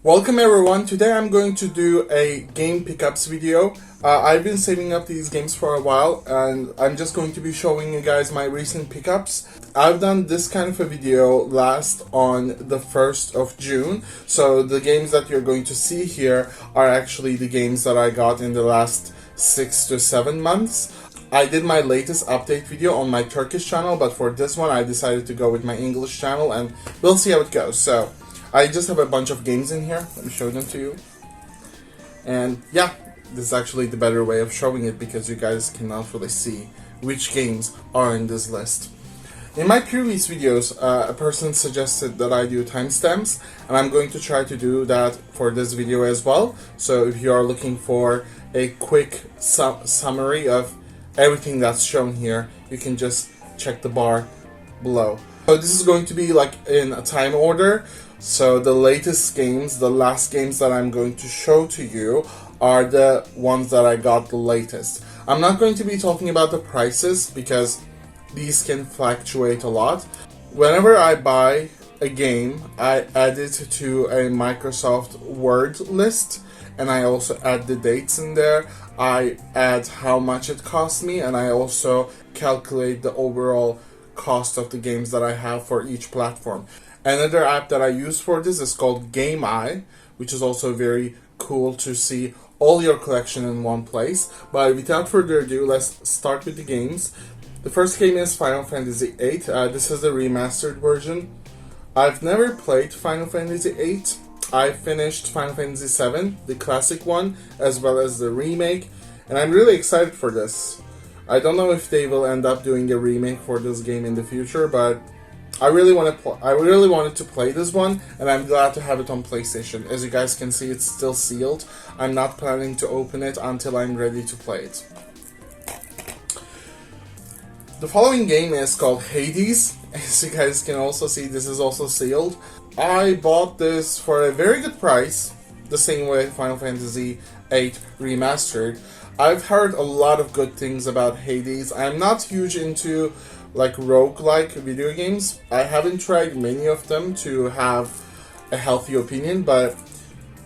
Welcome everyone, today I'm going to do a game pickups video. I've been saving up these games for a while and I'm just going to be showing you guys my recent pickups. I've done this kind of a video last on the 1st of June, so the games that you're going to see here are actually the games that I got in the last 6 to 7 months. I did my latest update video on my Turkish channel, but for this one I decided to go with my English channel and we'll see how it goes. So I just have a bunch of games in here. Let me show them to you. And yeah, this is actually the better way of showing it because you guys cannot really see which games are in this list. In my previous videos, a person suggested that I do timestamps, and I'm going to try to do that for this video as well. So if you are looking for a quick summary of everything that's shown here, you can just check the bar below. So this is going to be like in a time order. So the latest games, the last games that I'm going to show to you are the ones that I got the latest. I'm not going to be talking about the prices because these can fluctuate a lot. Whenever I buy a game, I add it to a Microsoft Word list and I also add the dates in there. I add how much it cost me and I also calculate the overall cost of the games that I have for each platform. Another app that I use for this is called Megami, which is also very cool to see all your collection in one place. But without further ado, let's start with the games. The first game is Final Fantasy VIII. This is the remastered version. I've never played Final Fantasy VIII. I finished Final Fantasy VII, the classic one, as well as the remake, and I'm really excited for this. I don't know if they will end up doing a remake for this game in the future, but I really wanted to play this one, and I'm glad to have it on PlayStation. As you guys can see, it's still sealed. I'm not planning to open it until I'm ready to play it. The following game is called Hades. As you guys can also see, this is also sealed. I bought this for a very good price, the same way Final Fantasy VIII Remastered. I've heard a lot of good things about Hades. I'm not huge into like roguelike video games. I haven't tried many of them to have a healthy opinion, but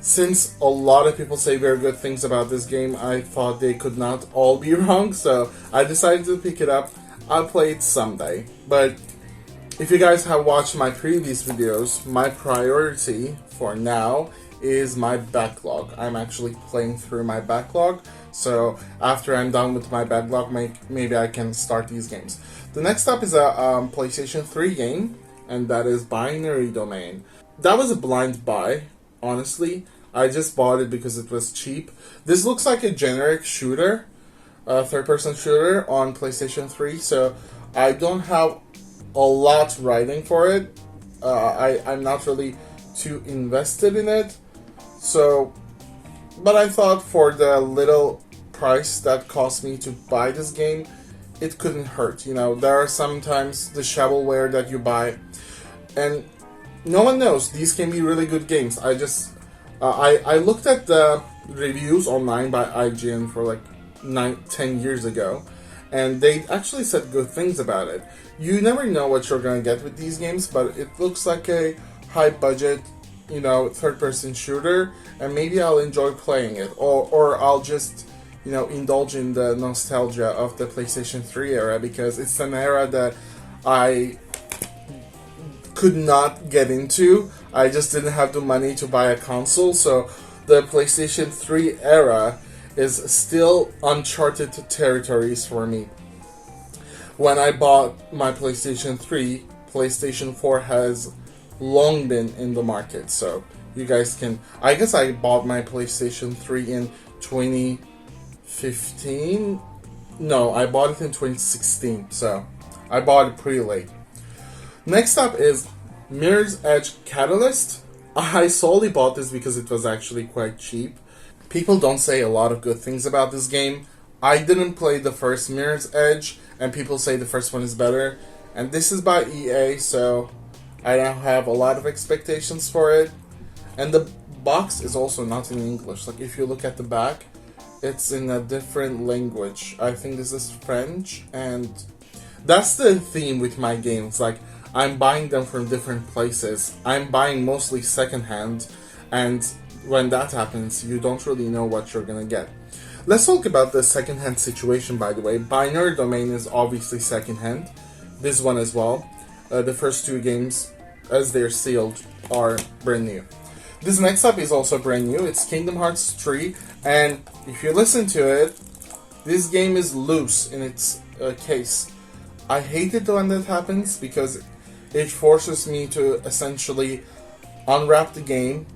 since a lot of people say very good things about this game, I thought they could not all be wrong, so I decided to pick it up. I'll play it someday. But if you guys have watched my previous videos, my priority for now is my backlog. I'm actually playing through my backlog, so after I'm done with my backlog, maybe I can start these games. The next up is a PlayStation 3 game, and that is Binary Domain. That was a blind buy, honestly. I just bought it because it was cheap. This looks like a generic shooter, third-person shooter on PlayStation 3, so I don't have a lot writing for it. I'm not really too invested in it. So, but I thought for the little price that cost me to buy this game, it couldn't hurt. You know, there are sometimes the shovelware that you buy, and no one knows, these can be really good games. I looked at the reviews online by IGN for like 10 years ago, and they actually said good things about it. You never know what you're gonna get with these games, but it looks like a high budget, you know, third-person shooter, and maybe I'll enjoy playing it, or I'll just, you know, indulge in the nostalgia of the PlayStation 3 era, because it's an era that I could not get into. I just didn't have the money to buy a console, so the PlayStation 3 era is still uncharted territories for me. When I bought my PlayStation 3, PlayStation 4 has long been in the market, so you guys can, I guess I bought my PlayStation 3 in 2015. No, I bought it in 2016, so I bought it pretty late. Next up is Mirror's Edge Catalyst. I solely bought this because it was actually quite cheap. People don't say a lot of good things about this game. I didn't play the first Mirror's Edge, and people say the first one is better. And this is by EA, so I don't have a lot of expectations for it. And the box is also not in English. Like, if you look at the back, it's in a different language. I think this is French, and that's the theme with my games. Like, I'm buying them from different places. I'm buying mostly secondhand, And when that happens, you don't really know what you're gonna get. Let's talk about the secondhand situation, by the way. Binary Domain is obviously secondhand. This one as well. The first two games, as they're sealed, are brand new. This next up is also brand new. It's Kingdom Hearts 3, and if you listen to it, this game is loose in its case. I hate it when that happens because it forces me to essentially unwrap the game,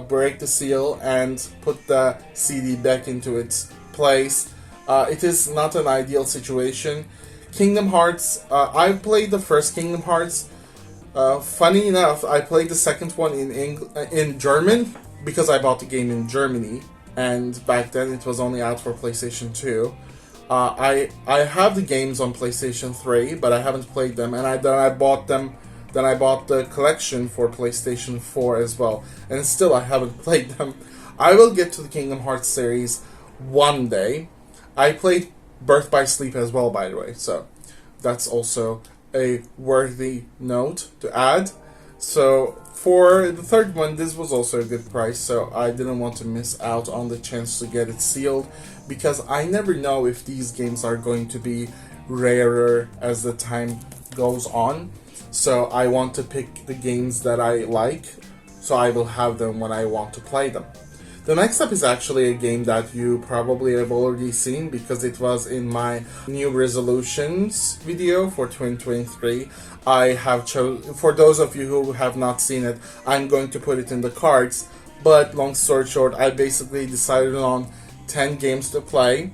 break the seal and put the CD back into its place. It is not an ideal situation. Kingdom Hearts, I've played the first Kingdom Hearts. Funny enough, I played the second one in German because I bought the game in Germany, and back then it was only out for PlayStation 2. I have the games on PlayStation 3, but I haven't played them, and then I bought them. Then I bought the collection for PlayStation 4 as well, and still I haven't played them. I will get to the Kingdom Hearts series one day. I played Birth by Sleep as well, by the way, so that's also a worthy note to add. So for the third one, this was also a good price, so I didn't want to miss out on the chance to get it sealed, because I never know if these games are going to be rarer as the time goes on. So I want to pick the games that I like, so I will have them when I want to play them. The next up is actually a game that you probably have already seen because it was in my new resolutions video for 2023. I have for those of you who have not seen it, I'm going to put it in the cards, but long story short, I basically decided on 10 games to play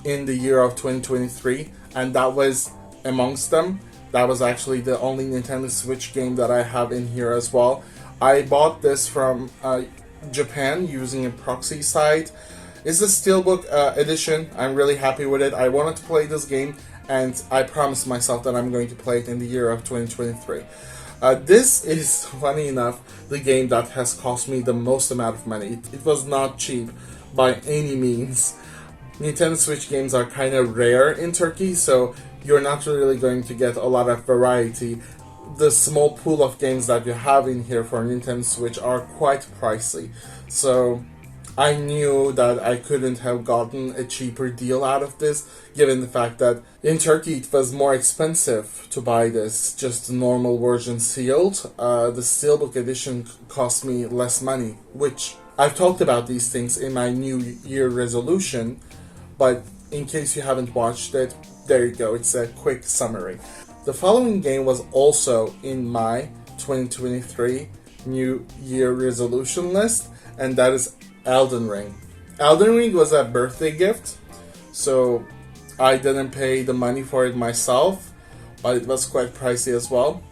in the year of 2023, and that was amongst them. That was actually the only Nintendo Switch game that I have in here as well. I bought this from Japan using a proxy site. It's the Steelbook edition. I'm really happy with it. I wanted to play this game, and I promised myself that I'm going to play it in the year of 2023. This is, funny enough, the game that has cost me the most amount of money. It was not cheap by any means. Nintendo Switch games are kind of rare in Turkey, so you're not really going to get a lot of variety. The small pool of games that you have in here for Nintendo Switch are quite pricey. So I knew that I couldn't have gotten a cheaper deal out of this, given the fact that in Turkey it was more expensive to buy this, just the normal version sealed. The Steelbook edition cost me less money, which I've talked about these things in my New Year resolution, but in case you haven't watched it, there you go, it's a quick summary. The following game was also in my 2023 New Year resolution list, and that is Elden Ring. Elden Ring was a birthday gift, so I didn't pay the money for it myself, but it was quite pricey as well.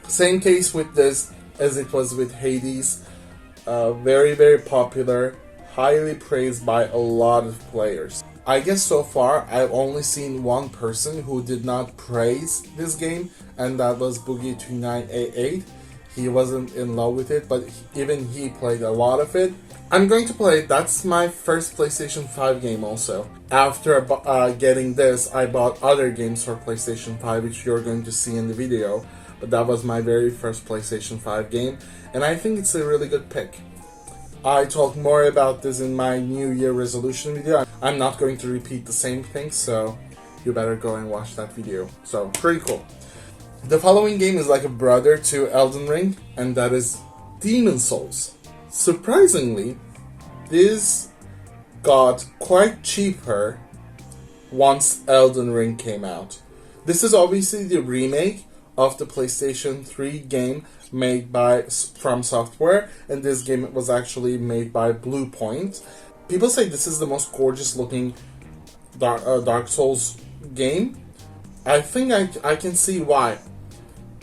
Same case with this as it was with Hades. Very, very popular, highly praised by a lot of players. I guess so far I've only seen one person who did not praise this game, and that was Boogie2988. He wasn't in love with it, but even he played a lot of it. I'm going to play it. That's my first PlayStation 5 game also. After getting this, I bought other games for PlayStation 5, which you're going to see in the video, but that was my very first PlayStation 5 game, and I think it's a really good pick. I talk more about this in my New Year resolution video. I'm not going to repeat the same thing, so you better go and watch that video. So, pretty cool. The following game is like a brother to Elden Ring, and that is Demon Souls. Surprisingly, this got quite cheaper once Elden Ring came out. This is obviously the remake of the PlayStation 3 game made by From Software, and this game was actually made by Blue Point. People say this is the most gorgeous looking Dark Souls game. I think I can see why.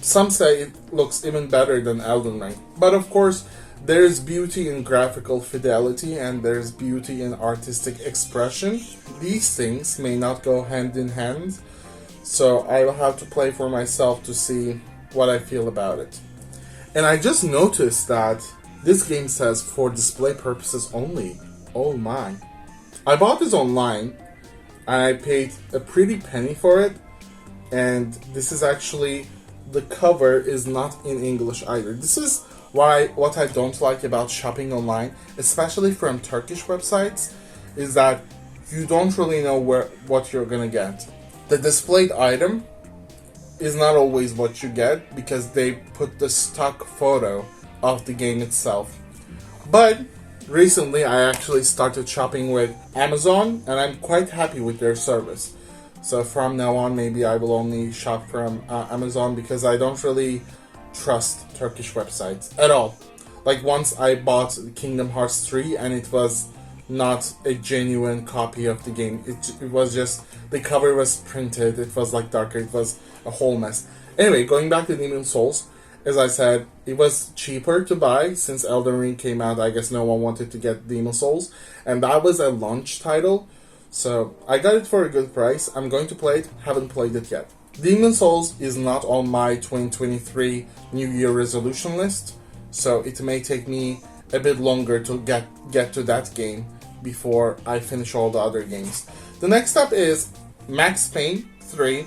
Some say it looks even better than Elden Ring. But of course, there's beauty in graphical fidelity and there's beauty in artistic expression. These things may not go hand in hand, so I will have to play for myself to see what I feel about it. And I just noticed that this game says for display purposes only. Oh my. I bought this online and I paid a pretty penny for it, and this is actually, the cover is not in English either. This is what I don't like about shopping online, especially from Turkish websites, is that you don't really know what you're gonna get. The displayed item is not always what you get because they put the stock photo of the game itself. But recently I actually started shopping with Amazon and I'm quite happy with their service. So from now on, maybe I will only shop from Amazon because I don't really trust Turkish websites at all. Like once I bought Kingdom Hearts 3 and it was not a genuine copy of the game. It was just, the cover was printed, it was like darker, it was a whole mess. Anyway, going back to Demon's Souls, as I said, it was cheaper to buy since Elden Ring came out. I guess no one wanted to get Demon's Souls, and that was a launch title. So I got it for a good price. I'm going to play it, haven't played it yet. Demon's Souls is not on my 2023 New Year resolution list, so it may take me a bit longer to get to that game before I finish all the other games. The next up is Max Payne 3.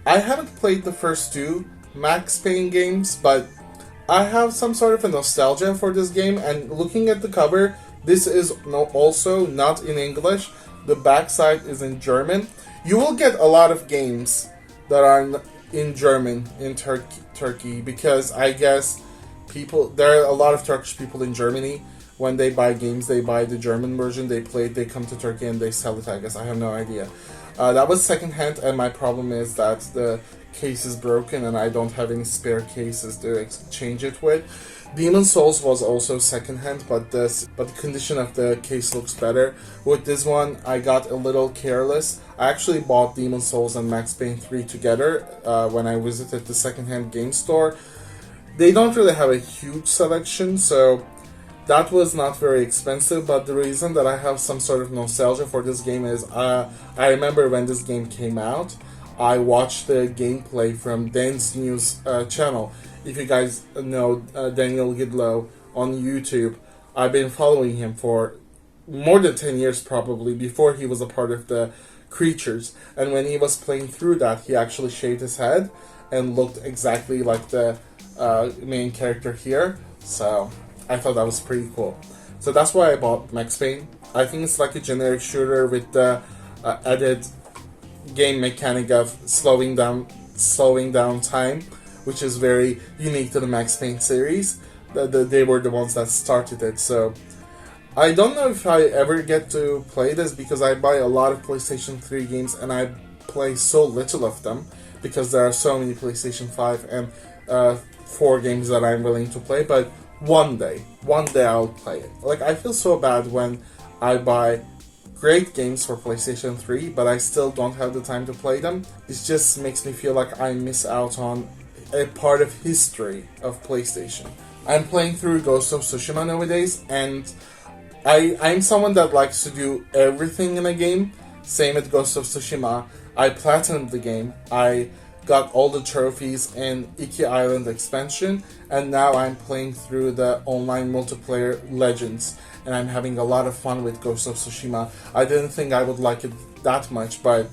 I haven't played the first two Max Payne games, but I have some sort of a nostalgia for this game, and looking at the cover, this is also not in English. The backside is in German. You will get a lot of games that are in German in Turkey because I guess there are a lot of Turkish people in Germany. When they buy games, they buy the German version, they play it, they come to Turkey and they sell it, I guess. I have no idea. That was secondhand, and my problem is that the case is broken and I don't have any spare cases to exchange it with. Demon's Souls was also secondhand, but the condition of the case looks better. With this one, I got a little careless. I actually bought Demon's Souls and Max Payne 3 together when I visited the secondhand game store. They don't really have a huge selection, so that was not very expensive, but the reason that I have some sort of nostalgia for this game is I remember when this game came out, I watched the gameplay from Dan's News channel. If you guys know Daniel Gidlow on YouTube, I've been following him for more than 10 years probably, before he was a part of the Creatures. And when he was playing through that, he actually shaved his head and looked exactly like the main character here. So I thought that was pretty cool. So that's why I bought Max Payne. I think it's like a generic shooter with the added game mechanic of slowing down time, which is very unique to the Max Payne series. They were the ones that started it. So I don't know if I ever get to play this because I buy a lot of PlayStation 3 games and I play so little of them because there are so many PlayStation 5 and 4 games that I'm willing to play. But one day I'll play it. Like, I feel so bad when I buy great games for PlayStation 3, but I still don't have the time to play them. It just makes me feel like I miss out on a part of history of PlayStation. I'm playing through Ghost of Tsushima nowadays, and I'm someone that likes to do everything in a game. Same with Ghost of Tsushima. I platinumed the game. I got all the trophies in Iki Island expansion, and now I'm playing through the online multiplayer Legends, and I'm having a lot of fun with Ghost of Tsushima. I didn't think I would like it that much, but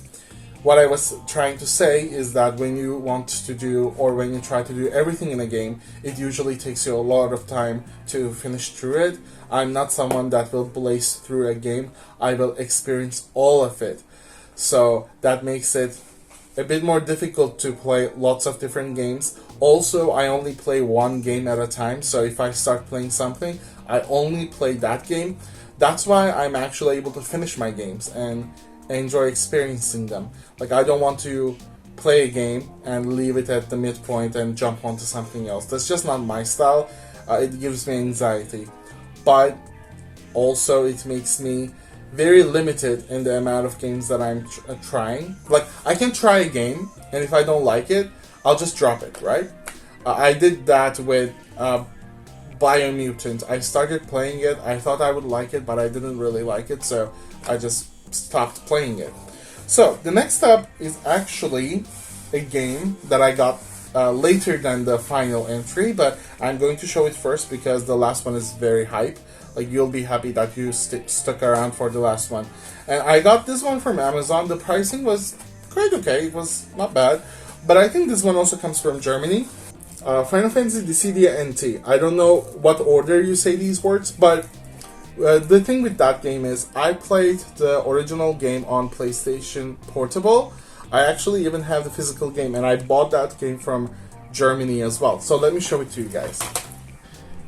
what I was trying to say is that when you want to do, or when you try to do everything in a game, it usually takes you a lot of time to finish through it. I'm not someone that will blaze through a game. I will experience all of it. So that makes it a bit more difficult to play lots of different games. Also, I only play one game at a time, so if I start playing something, I only play that game. That's why I'm actually able to finish my games and enjoy experiencing them. Like, I don't want to play a game and leave it at the midpoint and jump onto something else. That's just not my style. It gives me anxiety. But also it makes me very limited in the amount of games that I'm trying. Like, I can try a game, and if I don't like it, I'll just drop it, right? I did that with Biomutant. I started playing it, I thought I would like it, but I didn't really like it, so I just stopped playing it. So, the next up is actually a game that I got later than the final entry, but I'm going to show it first because the last one is very hype. Like, you'll be happy that you stuck around for the last one. And I got this one from Amazon. The pricing was quite okay. It was not bad. But I think this one also comes from Germany. Final Fantasy Dissidia NT. I don't know what order you say these words, but the thing with that game is I played the original game on PlayStation Portable. I actually even have the physical game, and I bought that game from Germany as well. So let me show it to you guys.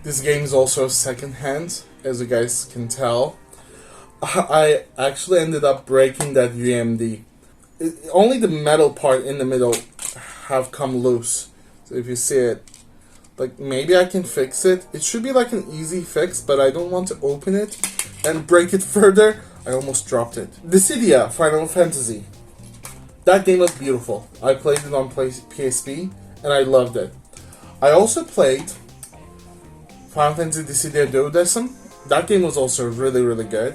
This game is also secondhand, as you guys can tell. I actually ended up breaking that UMD. Only the metal part in the middle have come loose. So if you see it, like, maybe I can fix it. It should be like an easy fix, but I don't want to open it and break it further. I almost dropped it. Dissidia Final Fantasy. That game was beautiful. I played it on PSP and I loved it. I also played Final Fantasy Dissidia Duodecim. That game was also really, really good.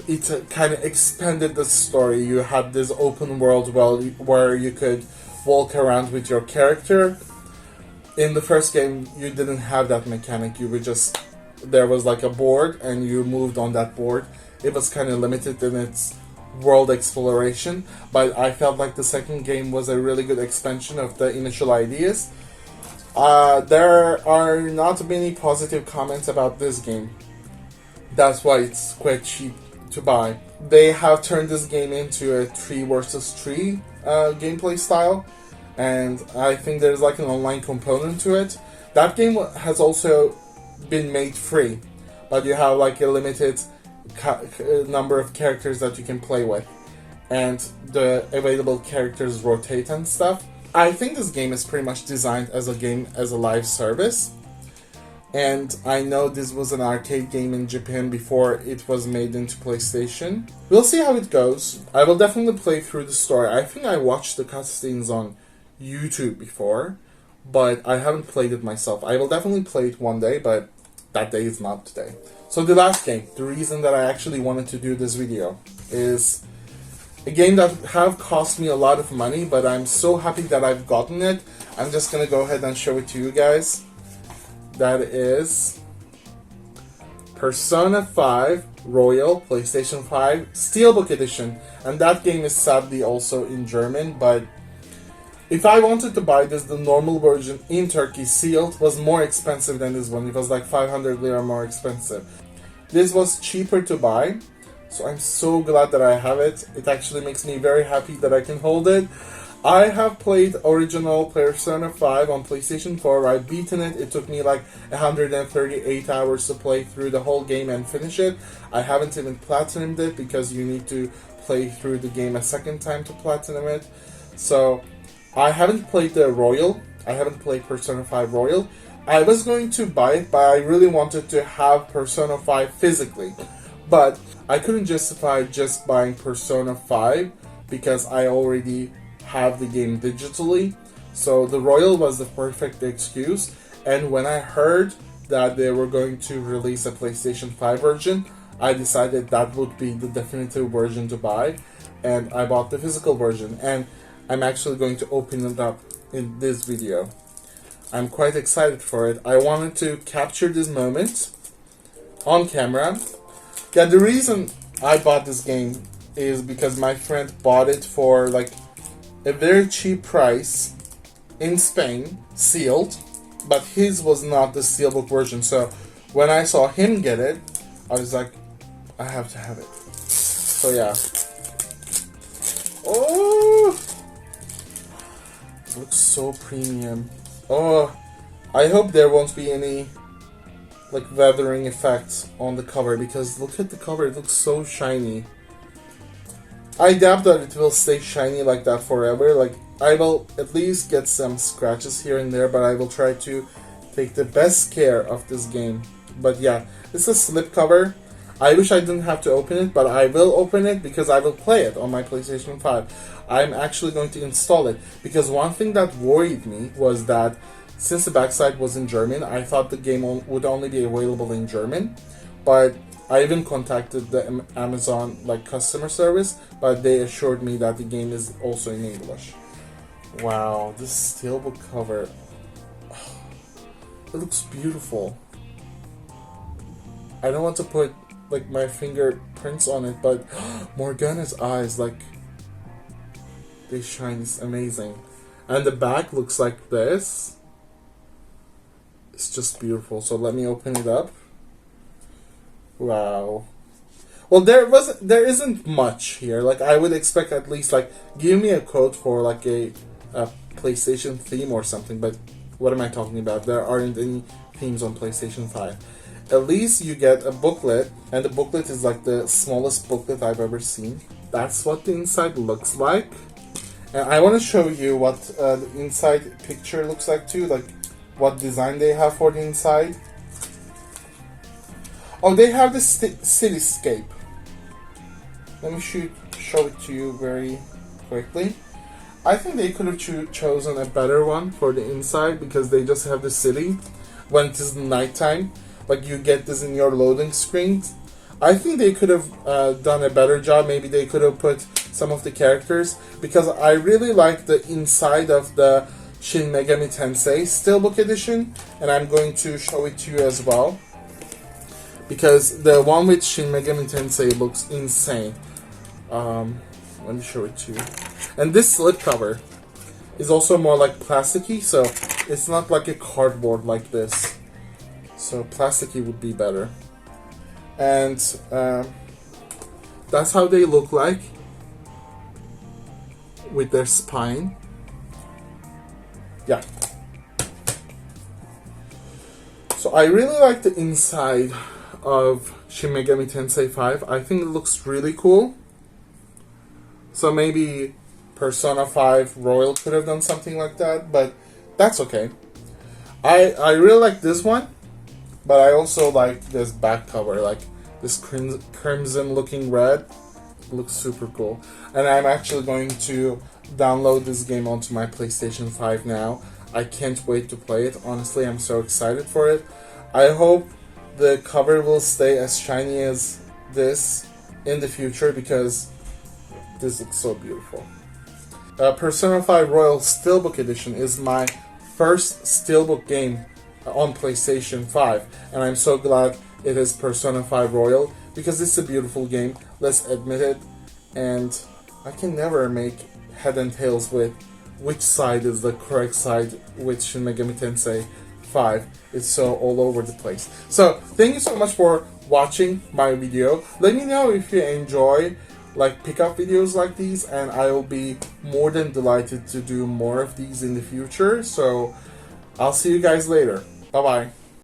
It kind of expanded the story. You had this open world where you could walk around with your character. In the first game, you didn't have that mechanic. You would just... There was like a board and you moved on that board. It was kind of limited in its world exploration, but I felt like the second game was a really good expansion of the initial ideas. There are not many positive comments about this game. That's why it's quite cheap to buy. They have turned this game into a 3 versus 3 gameplay style, and I think there's like an online component to it. That game has also been made free, but you have like a limited number of characters that you can play with, and the available characters rotate and stuff. I think this game is pretty much designed as a game as a live service, and I know this was an arcade game in Japan before it was made into PlayStation. We'll see how it goes. I will definitely play through the story. I think I watched the cutscenes on YouTube before, but I haven't played it myself. I will definitely play it one day, but that day is not today. So the last game, the reason that I actually wanted to do this video, is a game that have cost me a lot of money, but I'm so happy that I've gotten it. I'm just gonna go ahead and show it to you guys. That is Persona 5 Royal PlayStation 5 Steelbook Edition, and that game is sadly also in German, but if I wanted to buy this, the normal version in Turkey sealed was more expensive than this one. It was like 500 lira more expensive. This was cheaper to buy, so I'm so glad that I have it. It actually makes me very happy that I can hold it. I have played original Persona 5 on PlayStation 4. I've beaten it. It took me like 138 hours to play through the whole game and finish it. I haven't even platinumed it because you need to play through the game a second time to platinum it. So I haven't played the Royal. I haven't played Persona 5 Royal. I was going to buy it, but I really wanted to have Persona 5 physically. But I couldn't justify just buying Persona 5 because I already have the game digitally. So the Royal was the perfect excuse. And when I heard that they were going to release a PlayStation 5 version, I decided that would be the definitive version to buy. And I bought the physical version. And I'm actually going to open it up in this video. I'm quite excited for it. I wanted to capture this moment on camera. Yeah, the reason I bought this game is because my friend bought it for like a very cheap price in Spain, sealed, but his was not the Steelbook version. So when I saw him get it, I was like, I have to have it. So yeah. Oh! It looks so premium. Oh, I hope there won't be any like weathering effects on the cover, because look at the cover, it looks so shiny. I doubt that it will stay shiny like that forever. Like, I will at least get some scratches here and there, but I will try to take the best care of this game. But yeah, it's a slipcover. I wish I didn't have to open it, but I will open it because I will play it on my PlayStation 5. I'm actually going to install it, because one thing that worried me was that since the backside was in German, I thought the game would only be available in German. But I even contacted the Amazon like customer service, but they assured me that the game is also in English. Wow, this Steelbook cover, it looks beautiful. I don't want to put like my fingerprints on it, but Morgana's eyes, like, they shine. It's amazing. And the back looks like this. It's just beautiful. So let me open it up. Wow. Well, there isn't much here. Like, I would expect at least, like, give me a code for like a PlayStation theme or something. But what am I talking about? There aren't any themes on PlayStation 5. At least you get a booklet, and the booklet is like the smallest booklet I've ever seen. That's what the inside looks like. And I want to show you what the inside picture looks like too, like what design they have for the inside. Oh, they have the cityscape. Let me show it to you very quickly. I think they could have chosen a better one for the inside, because they just have the city when it is nighttime. Like, you get this in your loading screens. I think they could have done a better job. Maybe they could have put some of the characters, because I really like the inside of the Shin Megami Tensei Steelbook edition, and I'm going to show it to you as well, because the one with Shin Megami Tensei looks insane. Let me show it to you. And this slipcover is also more like plasticky, so it's not like a cardboard like this. So plasticky would be better. And that's how they look like with their spine. Yeah. So I really like the inside of Shin Megami Tensei 5. I think it looks really cool. So maybe Persona 5 Royal could have done something like that, but that's okay. I really like this one, but I also like this back cover, like this crimson looking red. It looks super cool. And I'm actually going to download this game onto my PlayStation 5 now. I can't wait to play it. Honestly, I'm so excited for it. I hope the cover will stay as shiny as this in the future, because this looks so beautiful. Persona 5 Royal Steelbook Edition is my first Steelbook game on PlayStation 5, and I'm so glad it is Persona 5 Royal, because it's a beautiful game, let's admit it, and I can never make head and tails with which side is the correct side with Shin Megami Tensei 5. It's so all over the place. So, thank you so much for watching my video. Let me know if you enjoy like pickup videos like these, and I will be more than delighted to do more of these in the future. So I'll see you guys later. Bye bye.